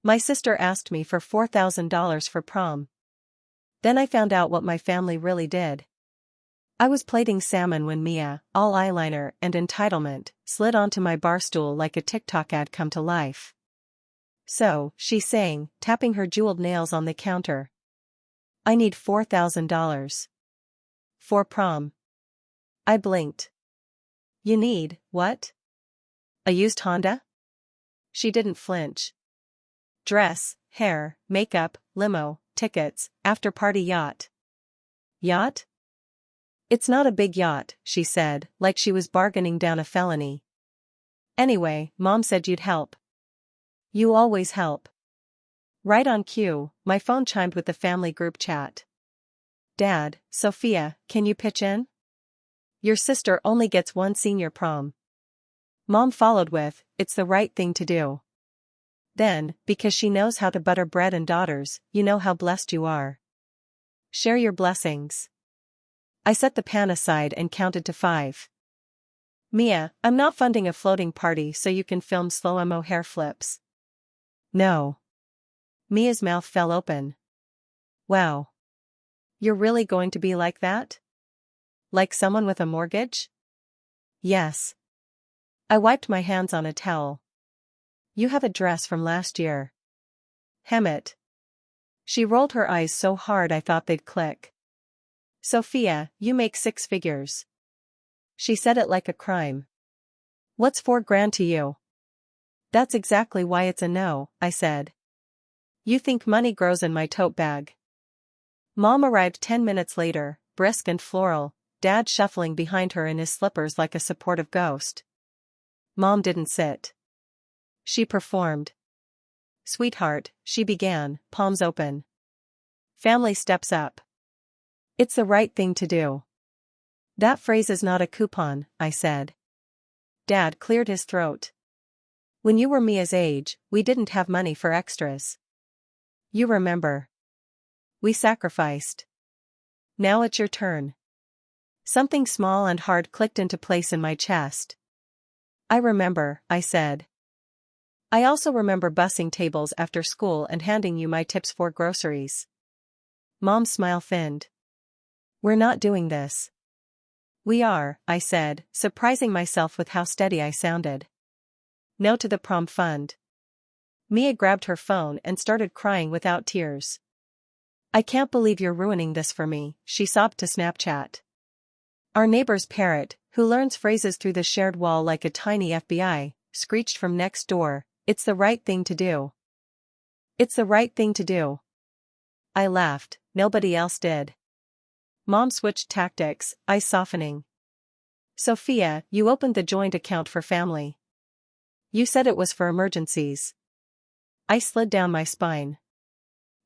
My sister asked me for $4,000 for prom. Then I found out what my family really did. I was plating salmon when Mia, all eyeliner and entitlement, slid onto my bar stool like a TikTok ad come to life. "So," she sang, tapping her jeweled nails on the counter. "I need $4,000. For prom." I blinked. "You need, what? A used Honda?" She didn't flinch. "Dress, hair, makeup, limo, tickets, after-party yacht." "Yacht?" "It's not a big yacht," she said, like she was bargaining down a felony. "Anyway, Mom said you'd help." "You always help." Right on cue, my phone chimed with the family group chat. "Dad, Sophia, can you pitch in? Your sister only gets one senior prom." Mom followed with, "It's the right thing to do." Then, because she knows how to butter bread and daughters, you know how blessed you are. Share your blessings. I set the pan aside and counted to 5. "Mia, I'm not funding a floating party so you can film slow-mo hair flips." "No." Mia's mouth fell open. "Wow. You're really going to be like that? Like someone with a mortgage?" "Yes." I wiped my hands on a towel. "You have a dress from last year." "Hem it." She rolled her eyes so hard I thought they'd click. "Sophia, you make 6 figures." She said it like a crime. "What's $4,000 to you?" "That's exactly why it's a no," I said. "You think money grows in my tote bag." Mom arrived 10 minutes later, brisk and floral, Dad shuffling behind her in his slippers like a supportive ghost. Mom didn't sit. She performed. "Sweetheart," she began, palms open. "Family steps up. It's the right thing to do." "That phrase is not a coupon," I said. Dad cleared his throat. "When you were Mia's age, we didn't have money for extras. You remember. We sacrificed. Now it's your turn." Something small and hard clicked into place in my chest. "I remember," I said. "I also remember bussing tables after school and handing you my tips for groceries." Mom's smile thinned. "We're not doing this." "We are," I said, surprising myself with how steady I sounded. "No to the prom fund." Mia grabbed her phone and started crying without tears. "I can't believe you're ruining this for me," she sobbed to Snapchat. Our neighbor's parrot, who learns phrases through the shared wall like a tiny FBI, screeched from next door, "It's the right thing to do. It's the right thing to do." I laughed, nobody else did. Mom switched tactics, eyes softening. "Sophia, you opened the joint account for family. You said it was for emergencies." I slid down my spine.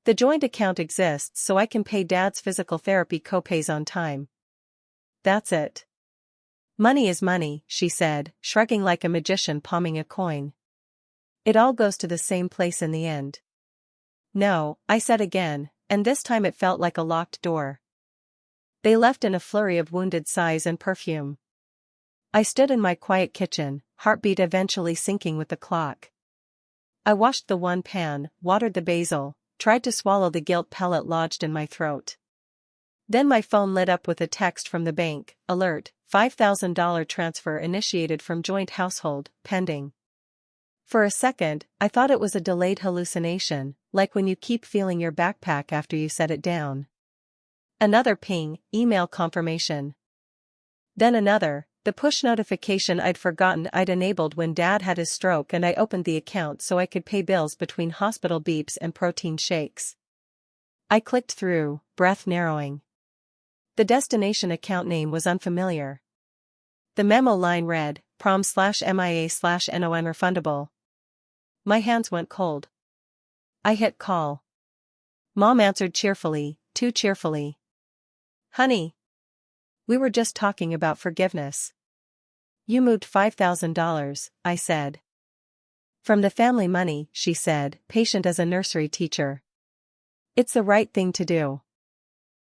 "The joint account exists so I can pay Dad's physical therapy copays on time. That's it." "Money is money," she said, shrugging like a magician palming a coin. "It all goes to the same place in the end." "No," I said again, and this time it felt like a locked door. They left in a flurry of wounded sighs and perfume. I stood in my quiet kitchen, heartbeat eventually syncing with the clock. I washed the one pan, watered the basil, tried to swallow the guilt pellet lodged in my throat. Then my phone lit up with a text from the bank, alert, $5,000 transfer initiated from joint household, pending. For a second, I thought it was a delayed hallucination, like when you keep feeling your backpack after you set it down. Another ping, email confirmation. Then another, the push notification I'd forgotten I'd enabled when Dad had his stroke, and I opened the account so I could pay bills between hospital beeps and protein shakes. I clicked through, breath narrowing. The destination account name was unfamiliar. The memo line read, prom/MIA/NON refundable. My hands went cold. I hit call. Mom answered cheerfully, too cheerfully. "Honey. We were just talking about forgiveness. You moved $5,000, I said. "From the family money," she said, patient as a nursery teacher. "It's the right thing to do.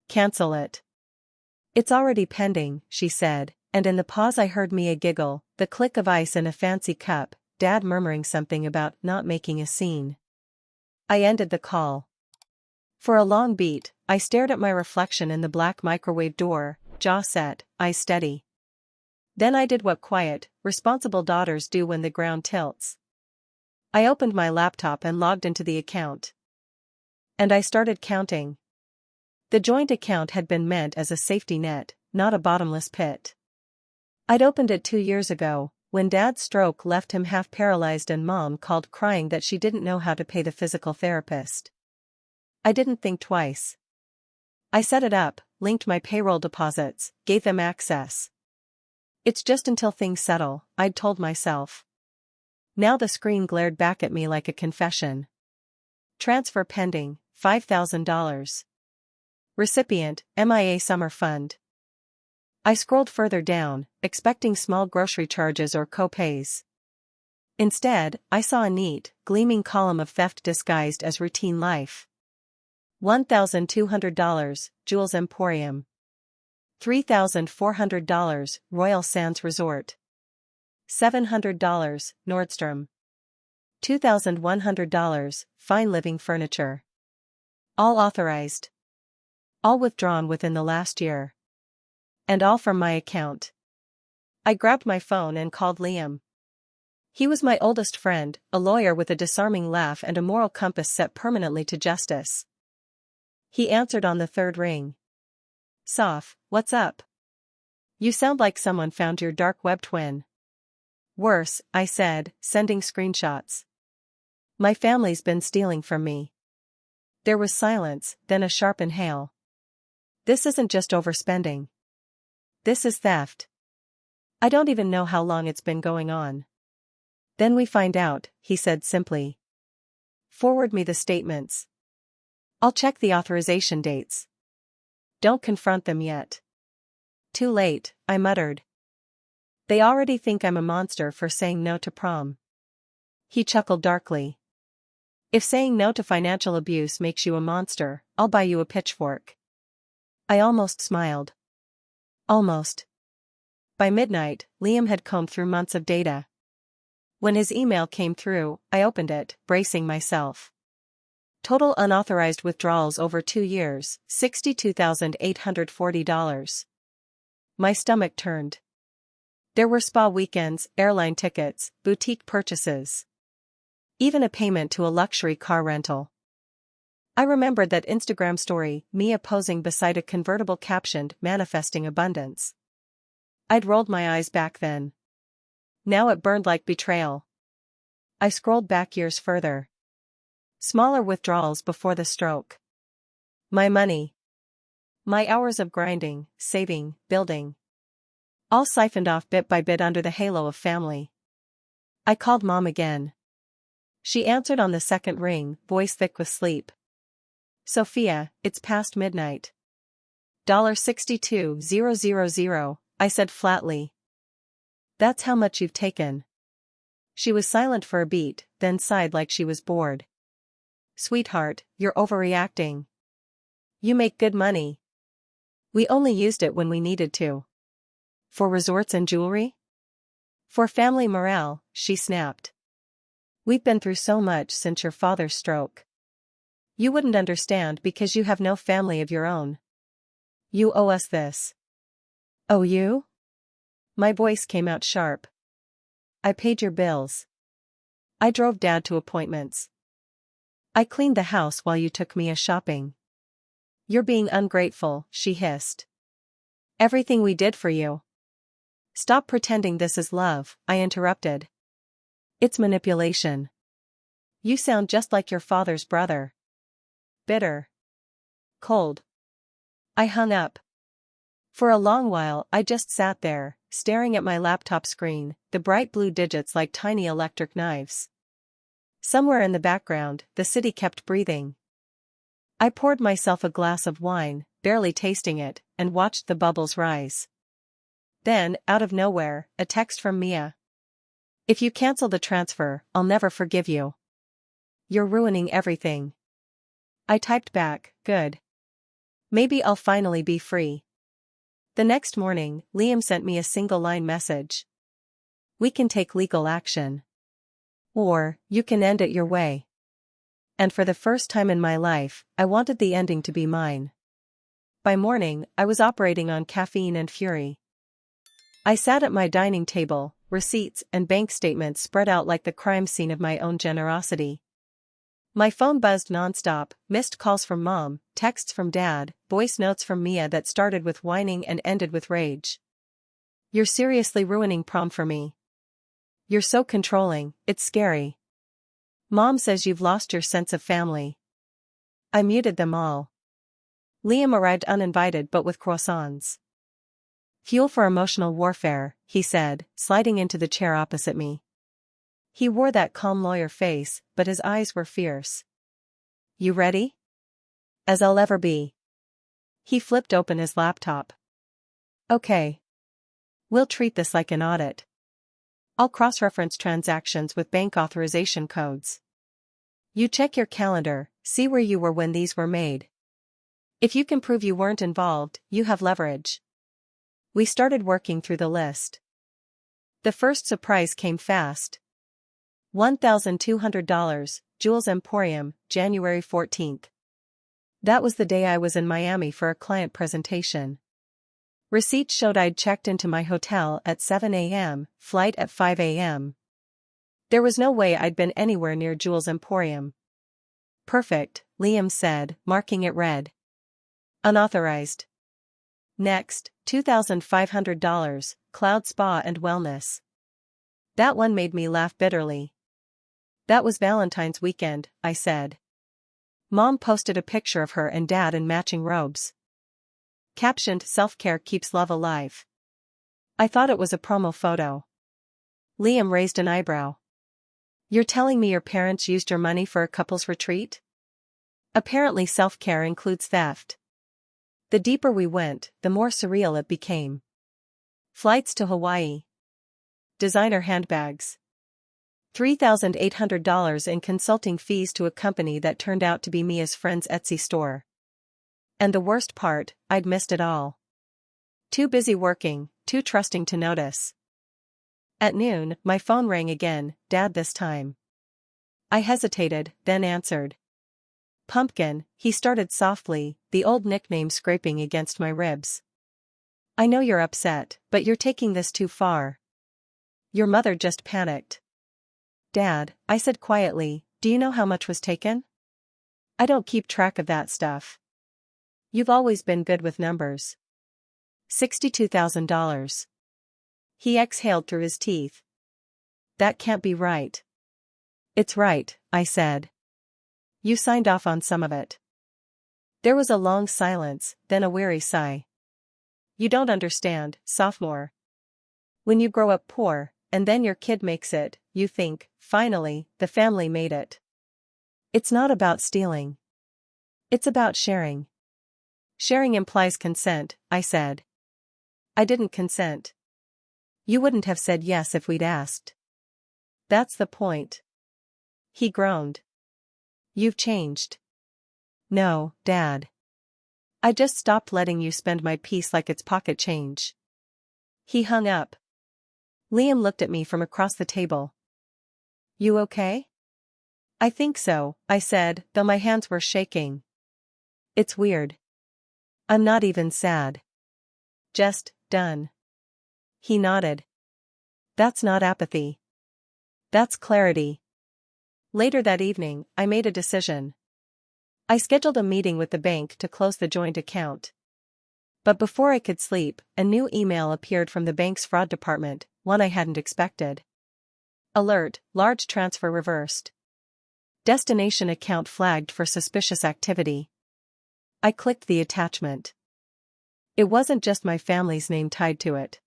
Cancel it." "It's already pending," she said, and in the pause I heard Mia giggle, the click of ice in a fancy cup, Dad murmuring something about not making a scene. I ended the call. For a long beat, I stared at my reflection in the black microwave door, jaw set, eyes steady. Then I did what quiet, responsible daughters do when the ground tilts. I opened my laptop and logged into the account. And I started counting. The joint account had been meant as a safety net, not a bottomless pit. I'd opened it 2 years ago, when Dad's stroke left him half paralyzed and Mom called crying that she didn't know how to pay the physical therapist. I didn't think twice. I set it up, linked my payroll deposits, gave them access. It's just until things settle, I'd told myself. Now the screen glared back at me like a confession. Transfer pending, $5,000. Recipient, MIA Summer Fund. I scrolled further down, expecting small grocery charges or co-pays. Instead, I saw a neat, gleaming column of theft disguised as routine life. $1,200, Jules Emporium. $3,400, Royal Sands Resort. $700, Nordstrom. $2,100, Fine Living Furniture. All authorized. All withdrawn within the last year. And all from my account. I grabbed my phone and called Liam. He was my oldest friend, a lawyer with a disarming laugh and a moral compass set permanently to justice. He answered on the third ring. Soph, what's up? You sound like someone found your dark web twin. Worse, I said, sending screenshots. My family's been stealing from me. There was silence, then a sharp inhale. This isn't just overspending. This is theft. I don't even know how long it's been going on. Then we find out, he said simply. Forward me the statements. I'll check the authorization dates. Don't confront them yet. Too late, I muttered. They already think I'm a monster for saying no to prom. He chuckled darkly. If saying no to financial abuse makes you a monster, I'll buy you a pitchfork. I almost smiled. Almost. By midnight, Liam had combed through months of data. When his email came through, I opened it, bracing myself. Total unauthorized withdrawals over 2 years, $62,840. My stomach turned. There were spa weekends, airline tickets, boutique purchases. Even a payment to a luxury car rental. I remembered that Instagram story, Mia posing beside a convertible captioned, manifesting abundance. I'd rolled my eyes back then. Now it burned like betrayal. I scrolled back years further. Smaller withdrawals before the stroke. My money. My hours of grinding, saving, building. All siphoned off bit by bit under the halo of family. I called Mom again. She answered on the second ring, voice thick with sleep. Sophia, it's past midnight. $62,000, I said flatly. That's how much you've taken. She was silent for a beat, then sighed like she was bored. Sweetheart, you're overreacting. You make good money. We only used it when we needed to. For resorts and jewelry? For family morale, she snapped. We've been through so much since your father's stroke. You wouldn't understand because you have no family of your own. You owe us this. Oh, you? My voice came out sharp. I paid your bills. I drove Dad to appointments. I cleaned the house while you took Mia shopping. You're being ungrateful, she hissed. Everything we did for you. Stop pretending this is love, I interrupted. It's manipulation. You sound just like your father's brother. Bitter. Cold. I hung up. For a long while I just sat there, staring at my laptop screen, the bright blue digits like tiny electric knives. Somewhere in the background, the city kept breathing. I poured myself a glass of wine, barely tasting it, and watched the bubbles rise. Then, out of nowhere, a text from Mia. If you cancel the transfer, I'll never forgive you. You're ruining everything. I typed back, good. Maybe I'll finally be free. The next morning, Liam sent me a single-line message. We can take legal action. Or, you can end it your way. And for the first time in my life, I wanted the ending to be mine. By morning, I was operating on caffeine and fury. I sat at my dining table, receipts and bank statements spread out like the crime scene of my own generosity. My phone buzzed nonstop, missed calls from mom, texts from dad, voice notes from Mia that started with whining and ended with rage. "You're seriously ruining prom for me. You're so controlling, it's scary. Mom says you've lost your sense of family." I muted them all. Liam arrived uninvited but with croissants. "Fuel for emotional warfare," he said, sliding into the chair opposite me. He wore that calm lawyer face, but his eyes were fierce. "You ready?" "As I'll ever be." He flipped open his laptop. "Okay. We'll treat this like an audit. I'll cross-reference transactions with bank authorization codes. You check your calendar, see where you were when these were made. If you can prove you weren't involved, you have leverage." We started working through the list. The first surprise came fast. $1,200, Jules Emporium, January 14th. That was the day I was in Miami for a client presentation. Receipts showed I'd checked into my hotel at 7 a.m., flight at 5 a.m. There was no way I'd been anywhere near Jules Emporium. "Perfect," Liam said, marking it red. "Unauthorized." Next, $2,500, Cloud Spa and Wellness. That one made me laugh bitterly. "That was Valentine's weekend," I said. Mom posted a picture of her and dad in matching robes. Captioned, "Self-care keeps love alive." I thought it was a promo photo. Liam raised an eyebrow. "You're telling me your parents used your money for a couple's retreat?" Apparently self-care includes theft. The deeper we went, the more surreal it became. Flights to Hawaii. Designer handbags. $3,800 in consulting fees to a company that turned out to be Mia's friend's Etsy store. And the worst part, I'd missed it all. Too busy working, too trusting to notice. At noon, my phone rang again, Dad this time. I hesitated, then answered. "Pumpkin," he started softly, the old nickname scraping against my ribs. "I know you're upset, but you're taking this too far. Your mother just panicked." "Dad," I said quietly, "do you know how much was taken?" "I don't keep track of that stuff." "You've always been good with numbers." $62,000. He exhaled through his teeth. "That can't be right." "It's right," I said. "You signed off on some of it." There was a long silence, then a weary sigh. "You don't understand, sophomore. When you grow up poor, and then your kid makes it, you think, finally, the family made it. It's not about stealing. It's about sharing." "Sharing implies consent," I said. "I didn't consent." "You wouldn't have said yes if we'd asked." "That's the point." He groaned. "You've changed." "No, Dad. I just stopped letting you spend my piece like it's pocket change." He hung up. Liam looked at me from across the table. "You okay?" "I think so," I said, though my hands were shaking. "It's weird. I'm not even sad. Just done." He nodded. "That's not apathy. That's clarity." Later that evening, I made a decision. I scheduled a meeting with the bank to close the joint account. But before I could sleep, a new email appeared from the bank's fraud department, one I hadn't expected. Alert, large transfer reversed. Destination account flagged for suspicious activity. I clicked the attachment. It wasn't just my family's name tied to it.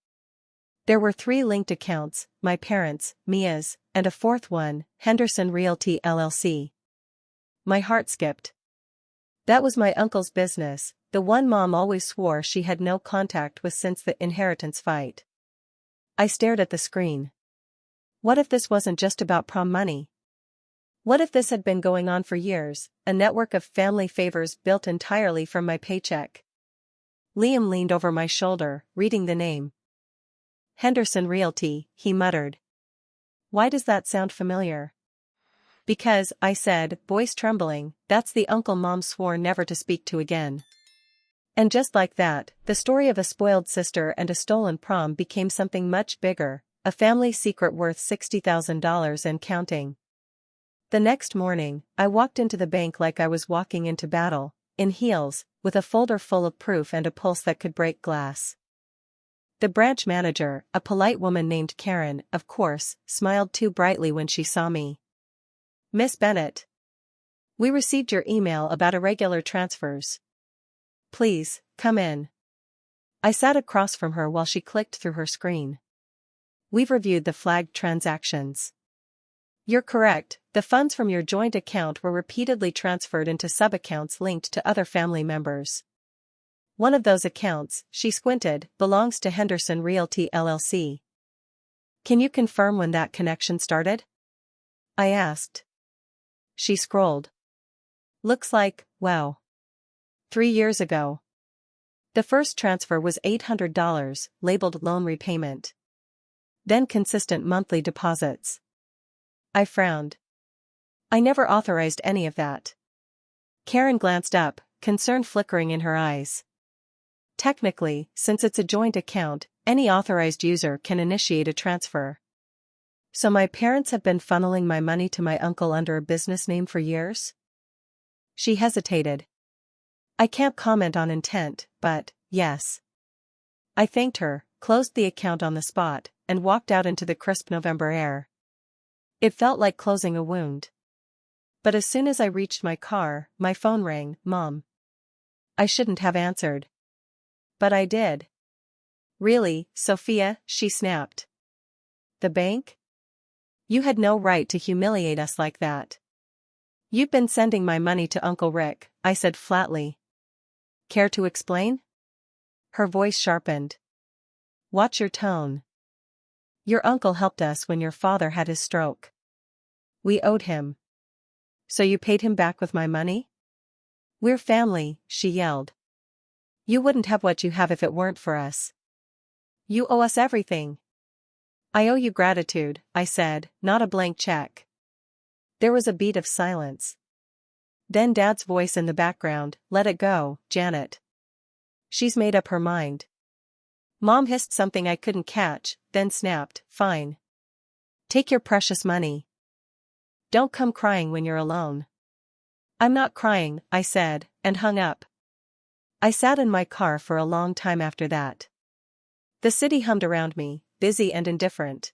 There were 3 linked accounts, my parents', Mia's, and a fourth one, Henderson Realty LLC. My heart skipped. That was my uncle's business, the one Mom always swore she had no contact with since the inheritance fight. I stared at the screen. What if this wasn't just about prom money? What if this had been going on for years, a network of family favors built entirely from my paycheck? Liam leaned over my shoulder, reading the name. "Henderson Realty," he muttered. "Why does that sound familiar?" Because, I said, voice trembling, that's the uncle Mom swore never to speak to again. And just like that, the story of a spoiled sister and a stolen prom became something much bigger, a family secret worth $60,000 and counting. The next morning, I walked into the bank like I was walking into battle, in heels, with a folder full of proof and a pulse that could break glass. The branch manager, a polite woman named Karen, of course, smiled too brightly when she saw me. "Miss Bennett. We received your email about irregular transfers. Please, come in." I sat across from her while she clicked through her screen. "We've reviewed the flagged transactions. You're correct, the funds from your joint account were repeatedly transferred into sub-accounts linked to other family members. One of those accounts," she squinted, "belongs to Henderson Realty LLC. Can you confirm when that connection started?" I asked. She scrolled. "Looks like, wow. 3 years ago. The first transfer was $800, labeled loan repayment. Then consistent monthly deposits." I frowned. "I never authorized any of that." Karen glanced up, concern flickering in her eyes. "Technically, since it's a joint account, any authorized user can initiate a transfer. So my parents have been funneling my money to my uncle under a business name for years?" She hesitated. "I can't comment on intent, but, yes." I thanked her, closed the account on the spot, and walked out into the crisp November air. It felt like closing a wound. But as soon as I reached my car, my phone rang. "Mom." I shouldn't have answered. But I did. "Really, Sophia?" she snapped. "The bank? You had no right to humiliate us like that." "You've been sending my money to Uncle Rick," I said flatly. "Care to explain?" Her voice sharpened. "Watch your tone. Your uncle helped us when your father had his stroke. We owed him. So you paid him back with my money?" "We're family," she yelled. "You wouldn't have what you have if it weren't for us. You owe us everything." "I owe you gratitude," I said, "not a blank check." There was a beat of silence. Then Dad's voice in the background, "Let it go, Janet. She's made up her mind." Mom hissed something I couldn't catch, then snapped, "Fine. Take your precious money. Don't come crying when you're alone." "I'm not crying," I said, and hung up. I sat in my car for a long time after that. The city hummed around me, busy and indifferent.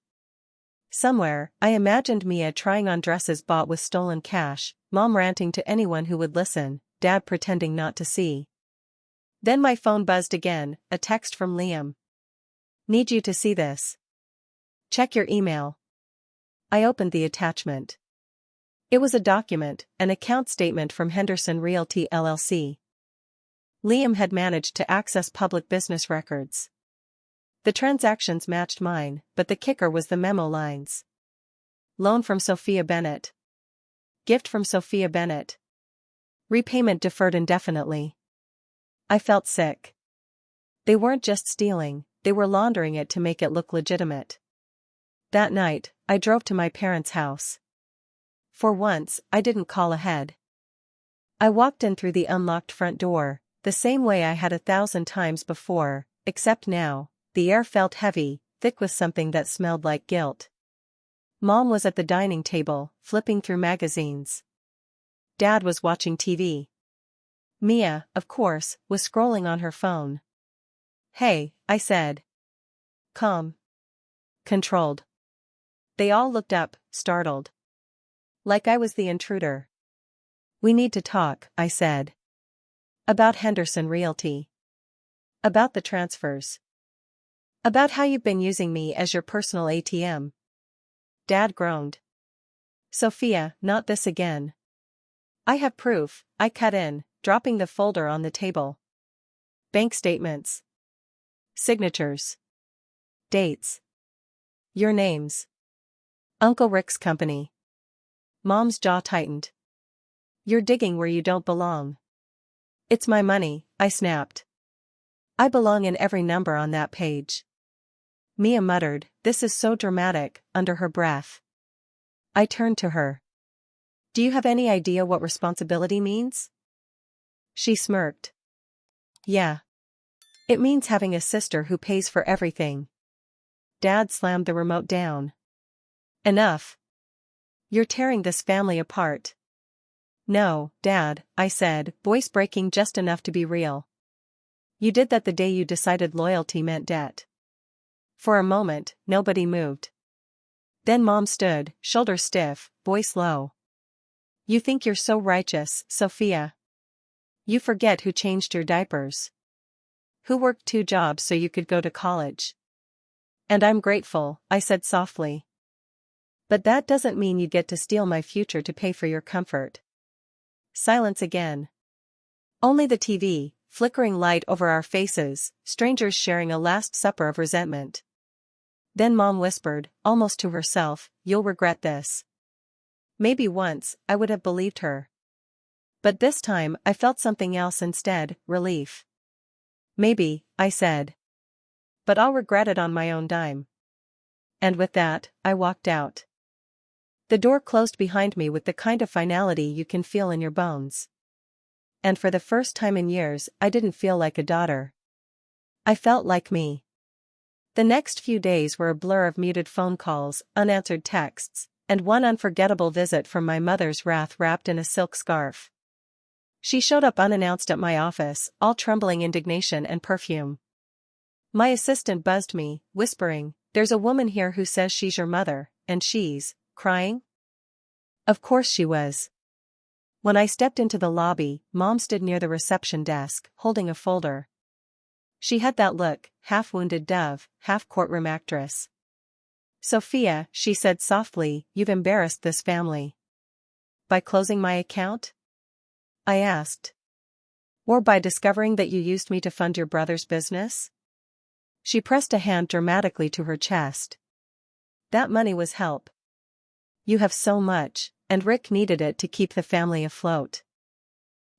Somewhere, I imagined Mia trying on dresses bought with stolen cash, Mom ranting to anyone who would listen, Dad pretending not to see. Then my phone buzzed again, a text from Liam. "Need you to see this. Check your email." I opened the attachment. It was a document, an account statement from Henderson Realty LLC. Liam had managed to access public business records. The transactions matched mine, but the kicker was the memo lines. Loan from Sophia Bennett. Gift from Sophia Bennett. Repayment deferred indefinitely. I felt sick. They weren't just stealing, they were laundering it to make it look legitimate. That night, I drove to my parents' house. For once, I didn't call ahead. I walked in through the unlocked front door, the same way I had 1,000 times before, except now, the air felt heavy, thick with something that smelled like guilt. Mom was at the dining table, flipping through magazines. Dad was watching TV. Mia, of course, was scrolling on her phone. "Hey," I said. Calm. Controlled. They all looked up, startled. Like I was the intruder. "We need to talk," I said. "About Henderson Realty. About the transfers. About how you've been using me as your personal ATM." Dad groaned. "Sophia, not this again." "I have proof," I cut in, dropping the folder on the table. "Bank statements. Signatures. Dates. Your names. Uncle Rick's company." Mom's jaw tightened. "You're digging where you don't belong." "It's my money," I snapped. "I belong in every number on that page." Mia muttered, "This is so dramatic," under her breath. I turned to her. Do you have any idea what responsibility means? She smirked. Yeah. It means having a sister who pays for everything. Dad slammed the remote down. Enough. You're tearing this family apart. No, Dad, I said, voice breaking just enough to be real. You did that the day you decided loyalty meant debt. For a moment, nobody moved. Then Mom stood, shoulders stiff, voice low. You think you're so righteous, Sophia. You forget who changed your diapers. Who worked 2 jobs so you could go to college. And I'm grateful, I said softly. But that doesn't mean you get to steal my future to pay for your comfort. Silence again. Only the TV, flickering light over our faces, strangers sharing a last supper of resentment. Then Mom whispered, almost to herself, you'll regret this. Maybe once, I would have believed her. But this time, I felt something else instead, relief. Maybe, I said. But I'll regret it on my own dime. And with that, I walked out. The door closed behind me with the kind of finality you can feel in your bones. And for the first time in years, I didn't feel like a daughter. I felt like me. The next few days were a blur of muted phone calls, unanswered texts, and one unforgettable visit from my mother's wrath wrapped in a silk scarf. She showed up unannounced at my office, all trembling indignation and perfume. My assistant buzzed me, whispering, "There's a woman here who says she's your mother, and she's crying?" Of course she was. When I stepped into the lobby, Mom stood near the reception desk, holding a folder. She had that look, half-wounded dove, half-courtroom actress. "Sophia," she said softly, "you've embarrassed this family." "By closing my account?" I asked. "Or by discovering that you used me to fund your brother's business?" She pressed a hand dramatically to her chest. "That money was help. You have so much, and Rick needed it to keep the family afloat."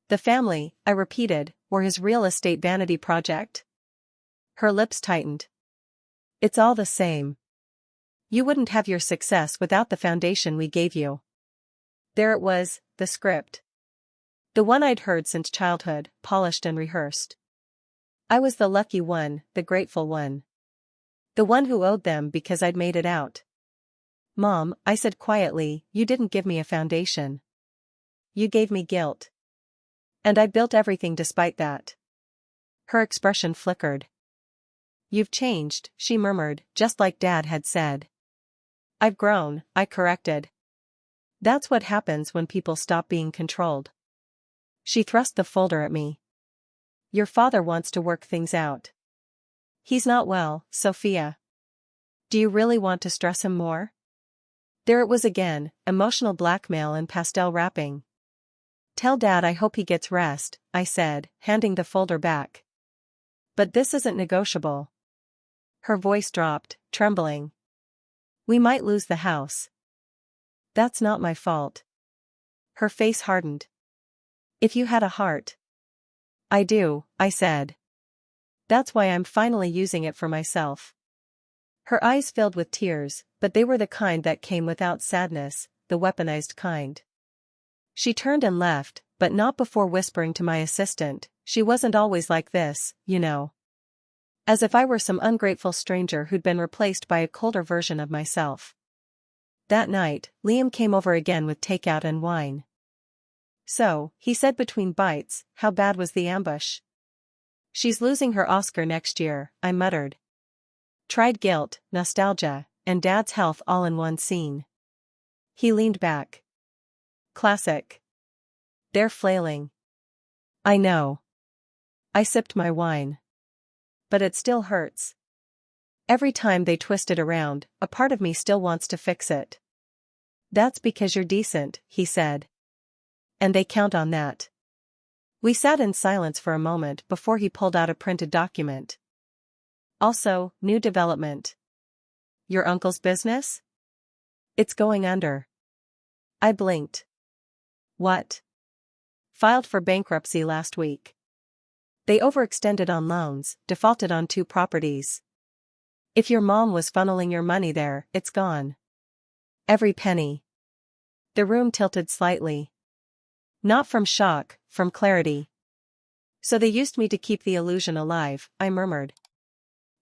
"The family," I repeated, "or his real estate vanity project?" Her lips tightened. "It's all the same. You wouldn't have your success without the foundation we gave you." There it was, the script. The one I'd heard since childhood, polished and rehearsed. I was the lucky one, the grateful one. The one who owed them because I'd made it out. "Mom," I said quietly, "you didn't give me a foundation. You gave me guilt. And I built everything despite that." Her expression flickered. "You've changed," she murmured, "just like Dad had said." "I've grown," I corrected. "That's what happens when people stop being controlled." She thrust the folder at me. "Your father wants to work things out. He's not well, Sophia. Do you really want to stress him more?" There it was again, emotional blackmail and pastel wrapping. "Tell Dad I hope he gets rest," I said, handing the folder back. "But this isn't negotiable." Her voice dropped, trembling. "We might lose the house." "That's not my fault." Her face hardened. "If you had a heart." "I do," I said. "That's why I'm finally using it for myself." Her eyes filled with tears, but they were the kind that came without sadness, the weaponized kind. She turned and left, but not before whispering to my assistant, "She wasn't always like this, you know." As if I were some ungrateful stranger who'd been replaced by a colder version of myself. That night, Liam came over again with takeout and wine. "So," he said between bites, "how bad was the ambush?" "She's losing her Oscar next year," I muttered. Tried guilt, nostalgia, and Dad's health all in one scene. He leaned back. "Classic. They're flailing." "I know." I sipped my wine. "But it still hurts. Every time they twist it around, a part of me still wants to fix it." "That's because you're decent," he said. "And they count on that." We sat in silence for a moment before he pulled out a printed document. "Also, new development. Your uncle's business? It's going under." I blinked. "What?" "Filed for bankruptcy last week. They overextended on loans, defaulted on 2 properties. If your mom was funneling your money there, it's gone. Every penny." The room tilted slightly. Not from shock, from clarity. So they used me to keep the illusion alive, I murmured.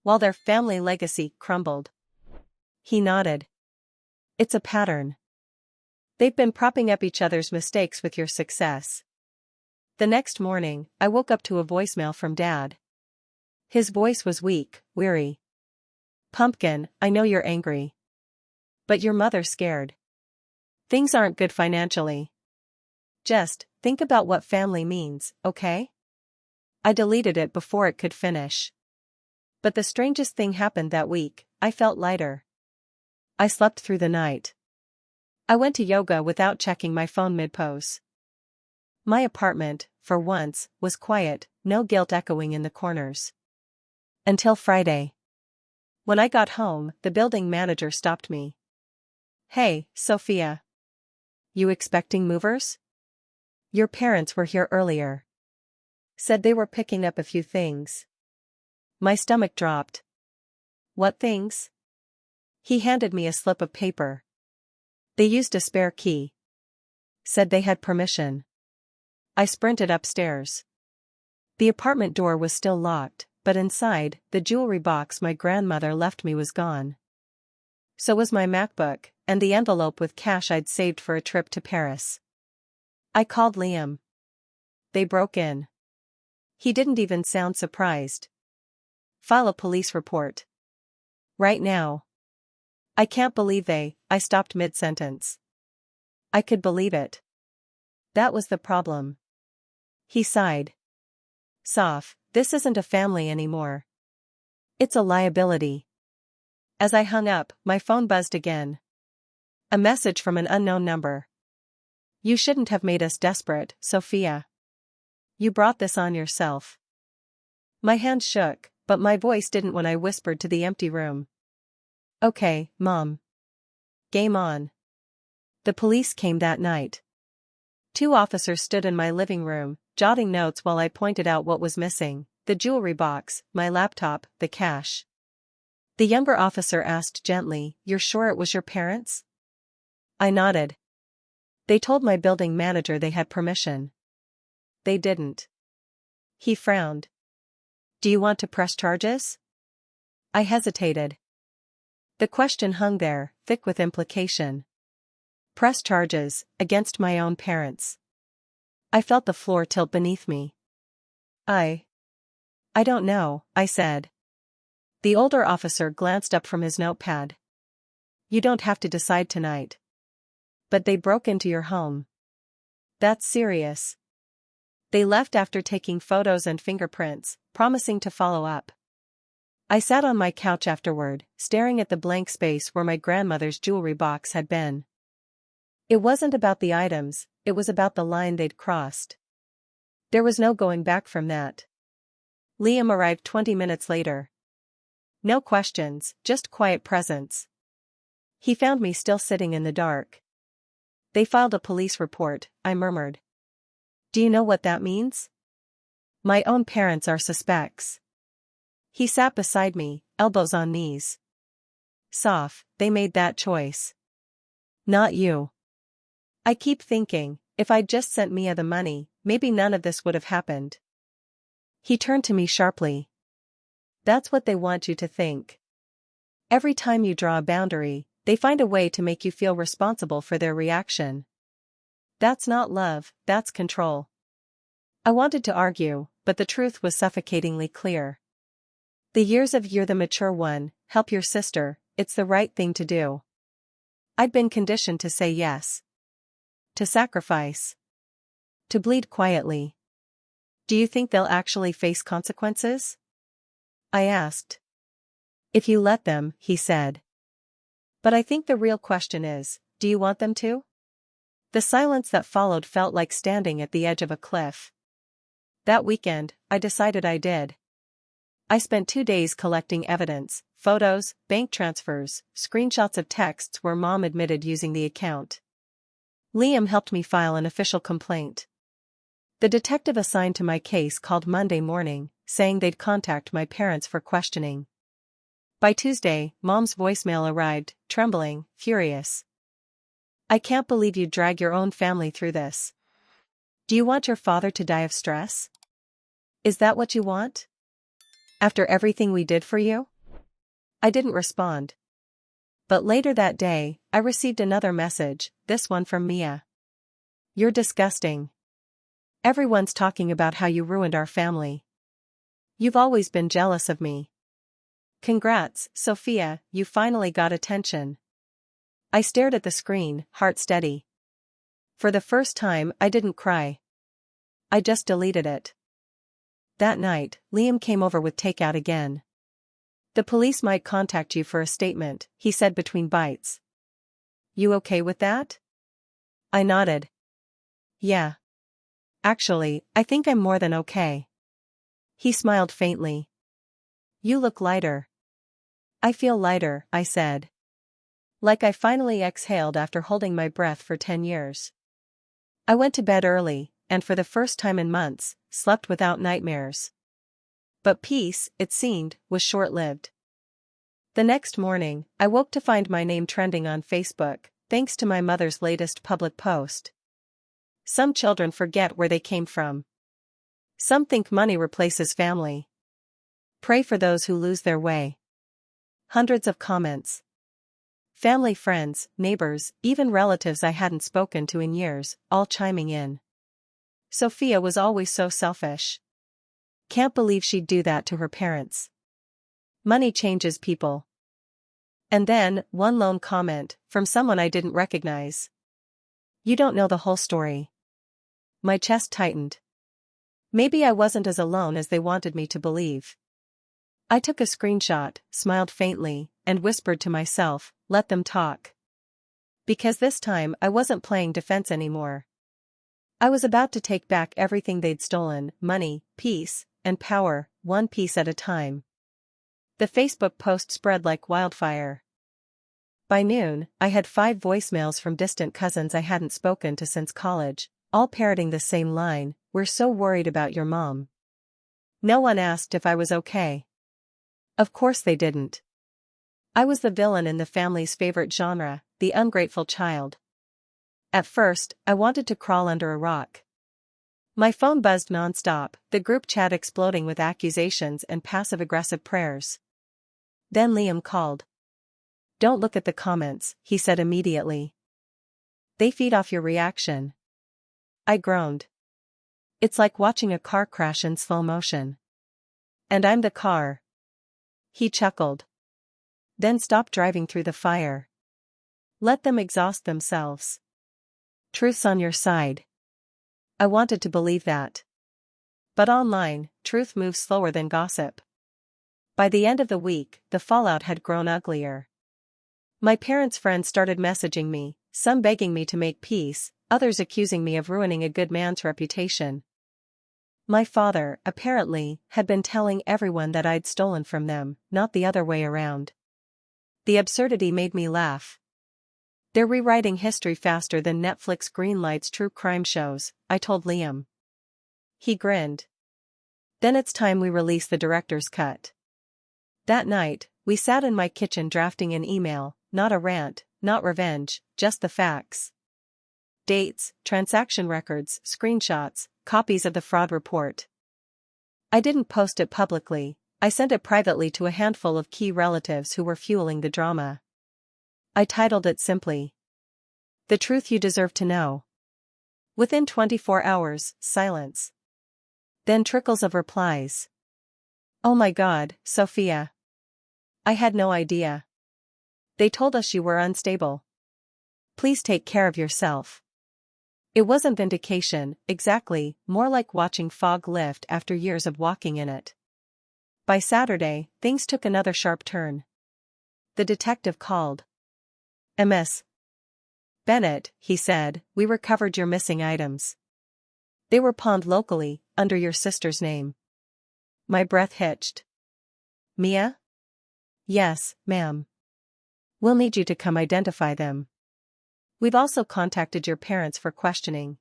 While their family legacy crumbled. He nodded. It's a pattern. They've been propping up each other's mistakes with your success. The next morning, I woke up to a voicemail from Dad. His voice was weak, weary. Pumpkin, I know you're angry. But your mother's scared. Things aren't good financially. Just think about what family means, okay? I deleted it before it could finish. But the strangest thing happened that week. I felt lighter. I slept through the night. I went to yoga without checking my phone mid-pose. My apartment, for once, was quiet, no guilt echoing in the corners. Until Friday. When I got home, the building manager stopped me. Hey, Sophia. You expecting movers? Your parents were here earlier. Said they were picking up a few things. My stomach dropped. What things? He handed me a slip of paper. They used a spare key. Said they had permission. I sprinted upstairs. The apartment door was still locked, but inside, the jewelry box my grandmother left me was gone. So was my MacBook, and the envelope with cash I'd saved for a trip to Paris. I called Liam. They broke in. He didn't even sound surprised. File a police report. Right now. I can't believe I stopped mid-sentence. I could believe it. That was the problem. He sighed. Soph, this isn't a family anymore. It's a liability. As I hung up, my phone buzzed again. A message from an unknown number. You shouldn't have made us desperate, Sophia. You brought this on yourself. My hand shook, but my voice didn't when I whispered to the empty room. Okay, Mom. Game on. The police came that night. 2 officers stood in my living room, jotting notes while I pointed out what was missing: the jewelry box, my laptop, the cash. The younger officer asked gently, "You're sure it was your parents?" I nodded. They told my building manager they had permission. They didn't. He frowned. Do you want to press charges? I hesitated. The question hung there, thick with implication. Press charges, against my own parents. I felt the floor tilt beneath me. I don't know, I said. The older officer glanced up from his notepad. You don't have to decide tonight. But they broke into your home. That's serious. They left after taking photos and fingerprints, promising to follow up. I sat on my couch afterward, staring at the blank space where my grandmother's jewelry box had been. It wasn't about the items, it was about the line they'd crossed. There was no going back from that. Liam arrived 20 minutes later. No questions, just quiet presence. He found me still sitting in the dark. They filed a police report, I murmured. Do you know what that means? My own parents are suspects. He sat beside me, elbows on knees. Soph, they made that choice. Not you. I keep thinking, if I'd just sent Mia the money, maybe none of this would have happened. He turned to me sharply. That's what they want you to think. Every time you draw a boundary, they find a way to make you feel responsible for their reaction. That's not love, that's control. I wanted to argue, but the truth was suffocatingly clear. The years of "you're the mature one, help your sister, it's the right thing to do." I'd been conditioned to say yes. To sacrifice. To bleed quietly. Do you think they'll actually face consequences? I asked. If you let them, he said. But I think the real question is, do you want them to? The silence that followed felt like standing at the edge of a cliff. That weekend, I decided I did. I spent 2 days collecting evidence, photos, bank transfers, screenshots of texts where Mom admitted using the account. Liam helped me file an official complaint. The detective assigned to my case called Monday morning, saying they'd contact my parents for questioning. By Tuesday, Mom's voicemail arrived, trembling, furious. I can't believe you drag your own family through this. Do you want your father to die of stress? Is that what you want? After everything we did for you? I didn't respond. But later that day, I received another message, this one from Mia. You're disgusting. Everyone's talking about how you ruined our family. You've always been jealous of me. Congrats, Sophia, you finally got attention. I stared at the screen, heart steady. For the first time, I didn't cry. I just deleted it. That night, Liam came over with takeout again. The police might contact you for a statement, he said between bites. You okay with that? I nodded. Yeah. Actually, I think I'm more than okay. He smiled faintly. You look lighter. I feel lighter, I said. Like I finally exhaled after holding my breath for 10 years. I went to bed early, and for the first time in months, slept without nightmares. But peace, it seemed, was short-lived. The next morning, I woke to find my name trending on Facebook, thanks to my mother's latest public post. Some children forget where they came from. Some think money replaces family. Pray for those who lose their way. Hundreds of comments. Family, friends, neighbors, even relatives I hadn't spoken to in years, all chiming in. Sophia was always so selfish. Can't believe she'd do that to her parents. Money changes people. And then, one lone comment, from someone I didn't recognize. You don't know the whole story. My chest tightened. Maybe I wasn't as alone as they wanted me to believe. I took a screenshot, smiled faintly, and whispered to myself, let them talk. Because this time I wasn't playing defense anymore. I was about to take back everything they'd stolen, money, peace, and power, one piece at a time. The Facebook post spread like wildfire. By noon, I had 5 voicemails from distant cousins I hadn't spoken to since college, all parroting the same line, we're so worried about your mom. No one asked if I was okay. Of course they didn't. I was the villain in the family's favorite genre, the ungrateful child. At first, I wanted to crawl under a rock. My phone buzzed nonstop, the group chat exploding with accusations and passive-aggressive prayers. Then Liam called. Don't look at the comments, he said immediately. They feed off your reaction. I groaned. It's like watching a car crash in slow motion. And I'm the car. He chuckled. Then stop driving through the fire. Let them exhaust themselves. Truth's on your side. I wanted to believe that. But online, truth moves slower than gossip. By the end of the week, the fallout had grown uglier. My parents' friends started messaging me, some begging me to make peace, others accusing me of ruining a good man's reputation. My father, apparently, had been telling everyone that I'd stolen from them, not the other way around. The absurdity made me laugh. They're rewriting history faster than Netflix greenlights true crime shows, I told Liam. He grinned. Then it's time we release the director's cut. That night, we sat in my kitchen drafting an email, not a rant, not revenge, just the facts. Dates, transaction records, screenshots, copies of the fraud report. I didn't post it publicly, I sent it privately to a handful of key relatives who were fueling the drama. I titled it simply, The Truth You Deserve to Know. Within 24 hours, silence. Then trickles of replies. Oh my God, Sophia. I had no idea. They told us you were unstable. Please take care of yourself. It wasn't vindication, exactly, more like watching fog lift after years of walking in it. By Saturday, things took another sharp turn. The detective called. Ms. Bennett, he said, we recovered your missing items. They were pawned locally, under your sister's name. My breath hitched. Mia? Yes, ma'am. We'll need you to come identify them. We've also contacted your parents for questioning.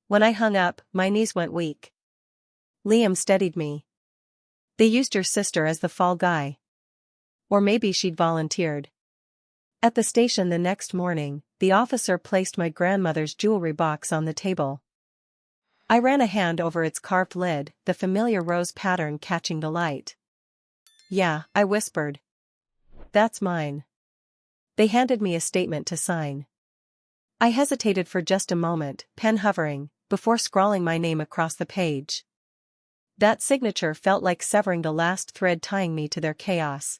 When I hung up, my knees went weak. Liam steadied me. They used your sister as the fall guy. Or maybe she'd volunteered. At the station the next morning, the officer placed my grandmother's jewelry box on the table. I ran a hand over its carved lid, the familiar rose pattern catching the light. "Yeah," I whispered. "That's mine." They handed me a statement to sign. I hesitated for just a moment, pen hovering, before scrawling my name across the page. That signature felt like severing the last thread tying me to their chaos.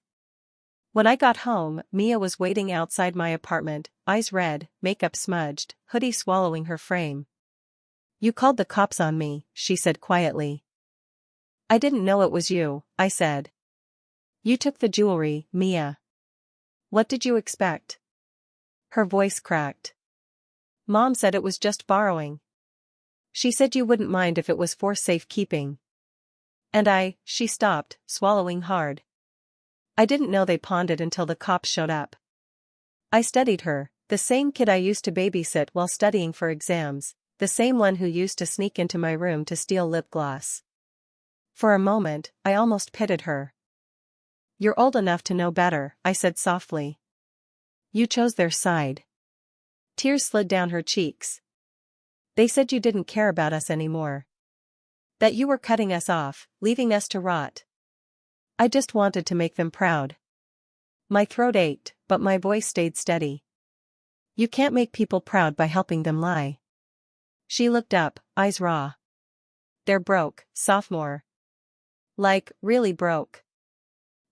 When I got home, Mia was waiting outside my apartment, eyes red, makeup smudged, hoodie swallowing her frame. "You called the cops on me," she said quietly. "I didn't know it was you," I said. "You took the jewelry, Mia." "What did you expect?" Her voice cracked. "Mom said it was just borrowing. She said you wouldn't mind if it was for safekeeping." She stopped, swallowing hard. "I didn't know they pawned it until the cops showed up." I studied her, the same kid I used to babysit while studying for exams, the same one who used to sneak into my room to steal lip gloss. For a moment, I almost pitied her. "You're old enough to know better," I said softly. "You chose their side." Tears slid down her cheeks. "They said you didn't care about us anymore. That you were cutting us off, leaving us to rot." I just wanted to make them proud. My throat ached, but my voice stayed steady. "You can't make people proud by helping them lie." She looked up, eyes raw. "They're broke, sophomore. Like, really broke.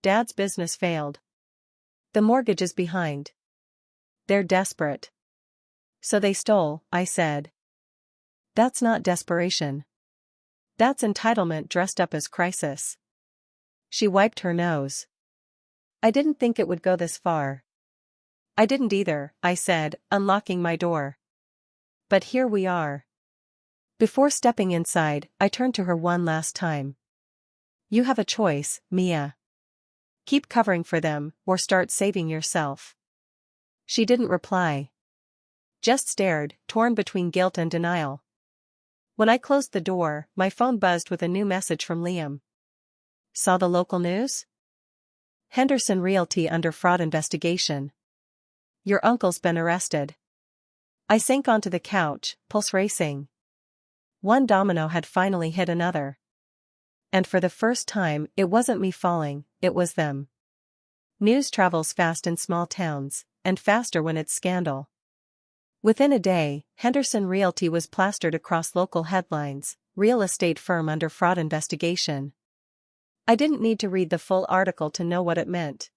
Dad's business failed. The mortgage is behind. They're desperate. So they stole," I said. "That's not desperation. That's entitlement dressed up as crisis." She wiped her nose. "I didn't think it would go this far." "I didn't either," I said, unlocking my door. "But here we are." Before stepping inside, I turned to her one last time. "You have a choice, Mia. Keep covering for them, or start saving yourself." She didn't reply. Just stared, torn between guilt and denial. When I closed the door, my phone buzzed with a new message from Liam. "Saw the local news? Henderson Realty under fraud investigation. Your uncle's been arrested." I sank onto the couch, pulse racing. One domino had finally hit another. And for the first time, it wasn't me falling, it was them. News travels fast in small towns, and faster when it's scandal. Within a day, Henderson Realty was plastered across local headlines, real estate firm under fraud investigation. I didn't need to read the full article to know what it meant.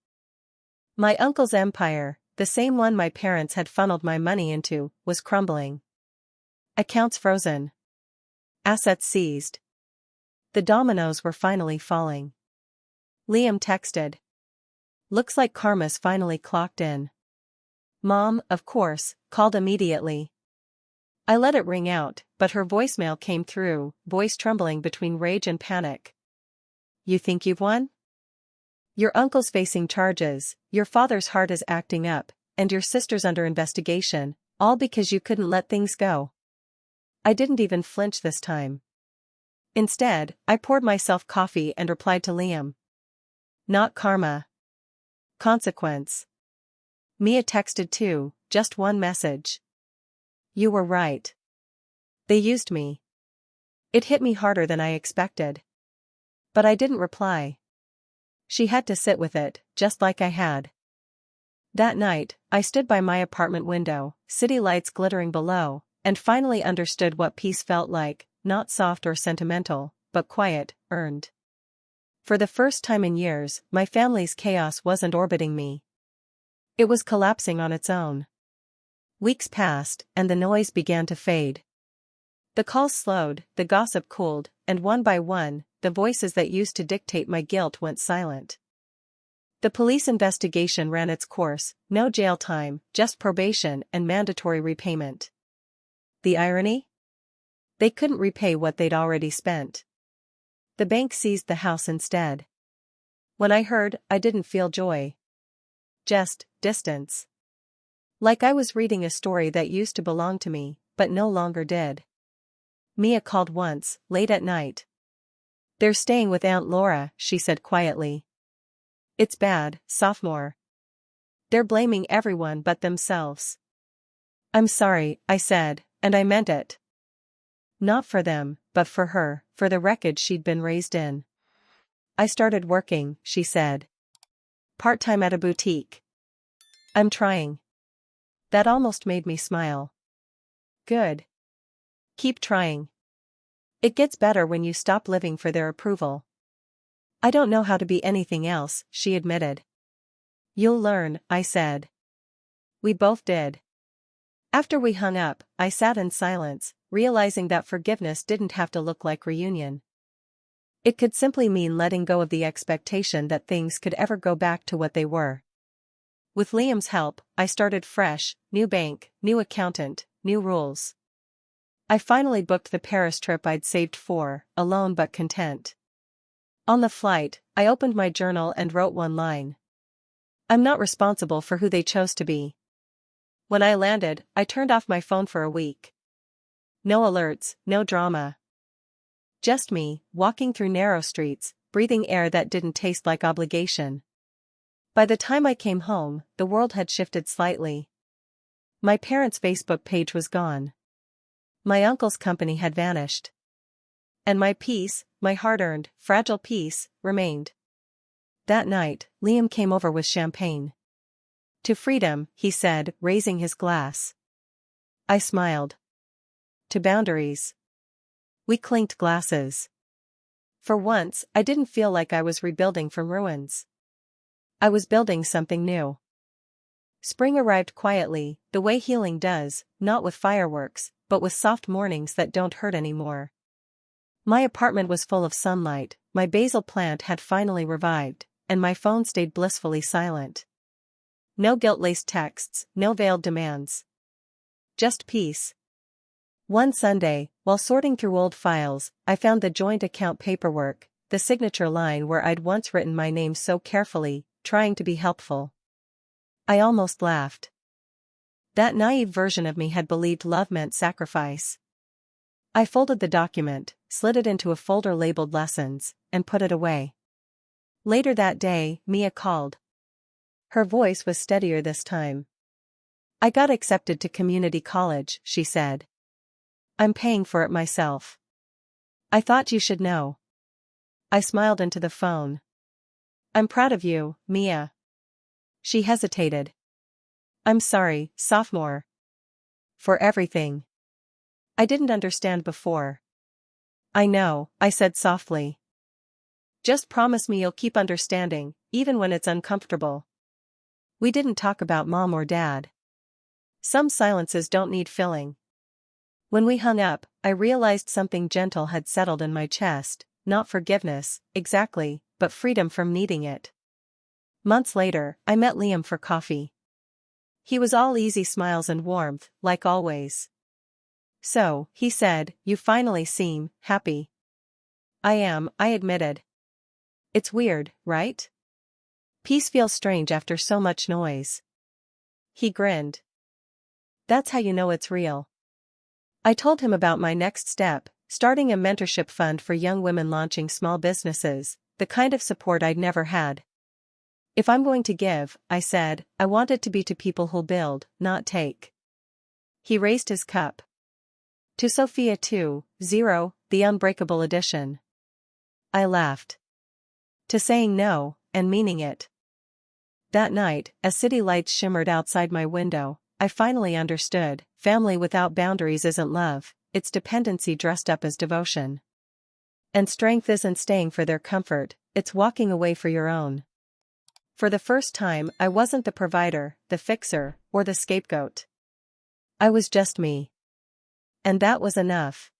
My uncle's empire, the same one my parents had funneled my money into, was crumbling. Accounts frozen. Assets seized. The dominoes were finally falling. Liam texted. "Looks like karma's finally clocked in." Mom, of course, called immediately. I let it ring out, but her voicemail came through, voice trembling between rage and panic. "You think you've won? Your uncle's facing charges, your father's heart is acting up, and your sister's under investigation, all because you couldn't let things go." I didn't even flinch this time. Instead, I poured myself coffee and replied to Liam. "Not karma. Consequence." Mia texted too, just one message. "You were right. They used me." It hit me harder than I expected. But I didn't reply. She had to sit with it, just like I had. That night, I stood by my apartment window, city lights glittering below, and finally understood what peace felt like, not soft or sentimental, but quiet, earned. For the first time in years, my family's chaos wasn't orbiting me. It was collapsing on its own. Weeks passed, and the noise began to fade. The calls slowed, the gossip cooled, and one by one, the voices that used to dictate my guilt went silent. The police investigation ran its course, no jail time, just probation and mandatory repayment. The irony? They couldn't repay what they'd already spent. The bank seized the house instead. When I heard, I didn't feel joy. Just distance. Like I was reading a story that used to belong to me, but no longer did. Mia called once, late at night. "They're staying with Aunt Laura," she said quietly. "It's bad, sophomore. They're blaming everyone but themselves. I'm sorry, I said, and I meant it. Not for them, but for her, for the wreckage she'd been raised in. I started working, she said. Part-time at a boutique. I'm trying. That almost made me smile. Good. Keep trying. It gets better when you stop living for their approval. I don't know how to be anything else, she admitted. You'll learn, I said. We both did. After we hung up, I sat in silence, realizing that forgiveness didn't have to look like reunion. It could simply mean letting go of the expectation that things could ever go back to what they were. With Liam's help, I started fresh, new bank, new accountant, new rules. I finally booked the Paris trip I'd saved for, alone but content. On the flight, I opened my journal and wrote one line. I'm not responsible for who they chose to be. When I landed, I turned off my phone for a week. No alerts, no drama. Just me, walking through narrow streets, breathing air that didn't taste like obligation. By the time I came home, the world had shifted slightly. My parents' Facebook page was gone. My uncle's company had vanished. And my peace, my hard-earned, fragile peace, remained. That night, Liam came over with champagne. To freedom, he said, raising his glass. I smiled. To boundaries. We clinked glasses. For once, I didn't feel like I was rebuilding from ruins. I was building something new. Spring arrived quietly, the way healing does, not with fireworks, but with soft mornings that don't hurt anymore. My apartment was full of sunlight, my basil plant had finally revived, and my phone stayed blissfully silent. No guilt-laced texts, no veiled demands. Just peace. One Sunday, while sorting through old files, I found the joint account paperwork, the signature line where I'd once written my name so carefully, trying to be helpful. I almost laughed. That naive version of me had believed love meant sacrifice. I folded the document, slid it into a folder labeled lessons, and put it away. Later that day, Mia called. Her voice was steadier this time. I got accepted to community college, she said. I'm paying for it myself. I thought you should know. I smiled into the phone. I'm proud of you, Mia. She hesitated. I'm sorry, sophomore. For everything. I didn't understand before. I know, I said softly. Just promise me you'll keep understanding, even when it's uncomfortable. We didn't talk about mom or dad. Some silences don't need filling. When we hung up, I realized something gentle had settled in my chest, not forgiveness, exactly, but freedom from needing it. Months later, I met Liam for coffee. He was all easy smiles and warmth, like always. So, he said, you finally seem happy. I am, I admitted. It's weird, right? Peace feels strange after so much noise. He grinned. That's how you know it's real. I told him about my next step, starting a mentorship fund for young women launching small businesses, the kind of support I'd never had. If I'm going to give, I said, I want it to be to people who'll build, not take. He raised his cup. To Sophia 2.0, the unbreakable edition. I laughed. To saying no, and meaning it. That night, as city lights shimmered outside my window, I finally understood, family without boundaries isn't love, it's dependency dressed up as devotion. And strength isn't staying for their comfort, it's walking away for your own. For the first time, I wasn't the provider, the fixer, or the scapegoat. I was just me. And that was enough.